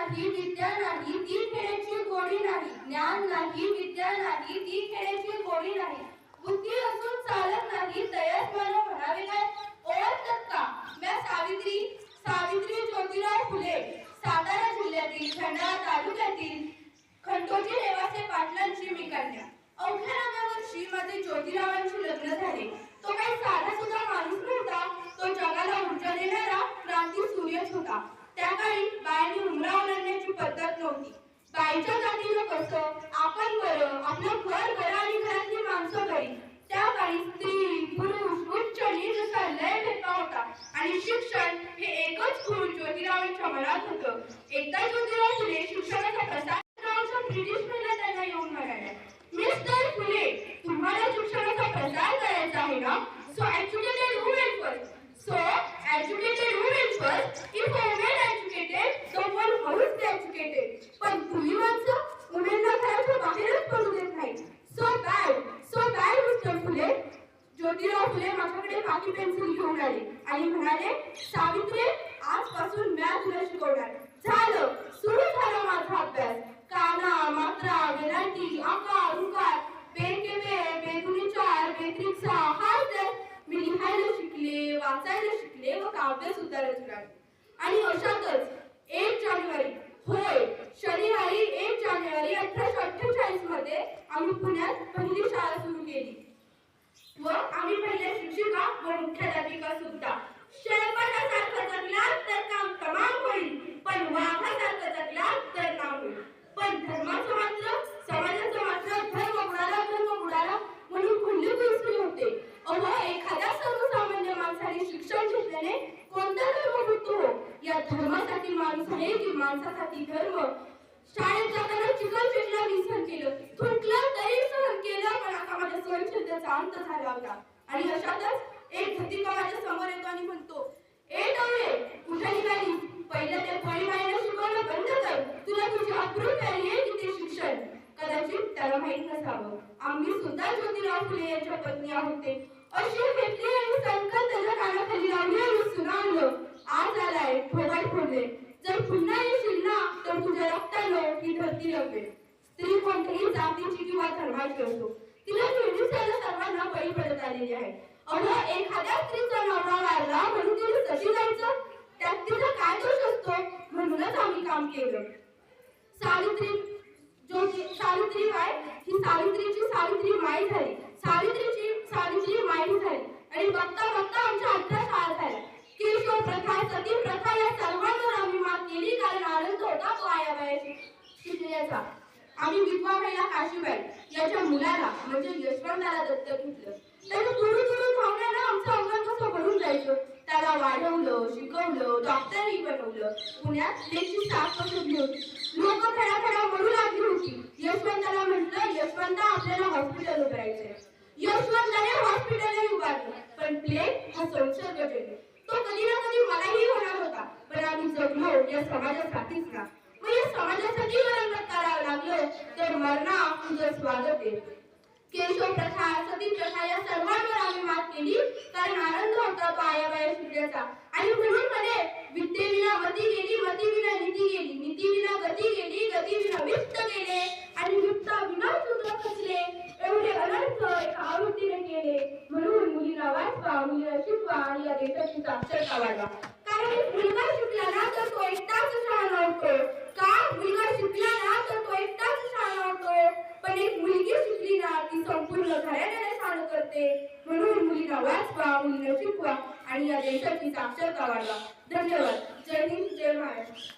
नाही विद्या नाही ती खेळाची गोडी नाही, ज्ञान नाही विद्या नाही ती खेळाची गोडी नाही, बुद्धी असून चालत नाही तयास मला म्हणावे काय? ओळखतात का? मैं सावित्री सावित्री ज्योतिराव फुले, सातारा जिल्ह्यातील खंडाळा तालुक्यातील खंडोजी नेवासे पाटलांची मी कन्या. अवघ्या 9व्या वर्षी माझे ज्योतिरावांशी लग्न झाले. तो काही साधा सुद्धा माणूस नव्हता, तो जगाला ऊर्जा देणारा क्रांती सूर्यच होता. त्या काळी बायांनी उमरावर आणण्याची पद्धत नव्हती. बाईच्या जातीनं कसं, आपण बरं, आपलं घर बरं आणि घरातली माणसं बरी. त्या काळी स्त्री पुरुष उच्च नीच असा लय भेदभाव होता आणि शिक्षण हे एकच खूण ज्योतिरावांच्या मनात होतं. एकदा ज्योतिराव फुले शिक्षणाचा प्रसार ब्रिटिश महिला त्यांना येऊन म्हणाल्या, मिस्टर फुले, तुम्हाला शिक्षणाचा प्रसार करायचा आहे ना? So educated women first. So educated women first. If a women educated so one house be educated. पण तुम्ही माणसं मुलींना घराच्या बाहेरच पडू देत नाही. So bad mister Phule. Jyotirao Phule माझ्याकडे काठी पेन्सिल घेऊन आले आणि म्हणाले, सावित्री, आजपासून मी तुला शिकवणार. झालं, सुरू झाला माझा अभ्यास. काना, मात्रा, वेलांटी, आकार, उकार, बेरकेबे, बेदुनी चार, बेत्रिक्षा, हाच तर मी लिहायला शिकले, वाचायला शिकले व काव्य सुद्धा रचले. आणि अशातच 1 जानेवारी, होय, शनिवारी 1 जानेवारी 1848 मध्ये आम्ही पुण्यात पहिली शाळा सुरू केली व आम्ही पहिल्या शिक्षिका व मुख्याध्यापिका सुद्धा. शेळपाटासारखं जगलात तर काम तमाम होईल, पण वाघासारखं जगलात तर नाम होईल. पण धर्माचं मात्र, समाजाचं मात्र धर्म बुडाला म्हणून कुंडली कुसरी होते. अहो, एखाद्या सर्वसामान्य माणसाने शिक्षण घेतल्याने कोणता धर्म बुडतो? या धर्मासाठी माणूस आहे की माणसासाठी धर्म? शाळेत जाताना चिखल पेटला मी सहन केलं, थुंकलं तरी सहन केलं, पण आता माझ्या सहनशीलतेचा अंत झाला होता. आणि अशातच एक धतिका माझ्या समोर येतो आणि म्हणतो, ए टवळे, कुठे निघाली? पहिलं ते फळीबाईला शिकवणं बंद कर. तुला तुझी अप्रूप आहे की ते शिक्षण? कदाचित त्याला माहित नसावं, आम्ही सुद्धा ज्योतिराव फुले यांच्या पत्नी आहोत. अशी भेटली आणि संकट त्याच्या कानाखाली लावली आणि सुनावलं, आज आलाय, थोबाड फोडले. जर पुन्हा येशील ना तर तुझ्या रक्तानं ही धरती रंगवेल. स्त्री कोणत्याही जातीची किंवा धर्माची असो, तिला निर्दिष्टाला सर्वांना बळी पडत आलेली आहे. अहो, एखाद्या स्त्रीचा नवरा वारला म्हणून तिने कशी जायचं? त्यात तिचा काय दोष असतो? म्हणूनच आम्ही काम केलं. सावित्रीबाई ही सावित्री माई झाली. सावित्री माई झाली आणि बघता बघता आमच्या 18 शाळा झाल्या. केशव प्रथा, सती प्रथा या सर्वांवर आम्ही मात केली, कारण आनंद होता तो आयाबाईशी शिकण्याचा. आम्ही विधवा महिला काशीबाई याच्या मुलाला म्हणजे यशवंताला दत्तक घेतलं. त्यानं दुरून खावण्यानं आमचं अंगण कसं भरून जायचं. त्याला वाढवलं, शिकवलं, डॉक्टरही बनवलं. पुण्यात लेकची साथ शोधली होती. लोक खडाखडा म्हणू लागली होती. यशवंताला म्हटलं, यशवंता, आपल्याला हॉस्पिटल उभारायचंय. यशवंताने हॉस्पिटलही उभारलं, पण प्लेग हा संसर्गजन्य. तो कधी ना कधी मलाही होणार होता, पण आम्ही जगलो या समाजासाठीच ना. मग या समाजासाठी रंगत करावं लागलं तर मरणा तुझं स्वागत आहे. केशव प्रथा, सती प्रथा या सर्वांवर आम्ही मात केली, कारण आनंद होता तो आयाबाया शिकण्याचा. आणि म्हणून म्हणे, विद्येविना मती गेली, मतीविना नीती गेली, नीतीविना गती गेली, गतीविना वित्त गेले, आणि वित्ताविना सूत्र खचले. एवढे अनर्थ एका आवृत्तीने केले. म्हणून मुलीला वाचवा, मुलीला शिकवा आणि या देशाची साक्षरता वाढवा. कारण एक मुलगा शिकला ना तर तो एकटाच शहाणा होतो. मुलगा शिकला ना तर तो एकटाच शहाणा होतो, पण एक मुलगी शिकली ना ती संपूर्ण घराण्याला शहाणं करते. म्हणून मुलीला वाचवा, मुलीला शिकवा आणि या देशाची साक्षरता वाढवा. धन्यवाद. जय हिंद, जय महाराष्ट्र.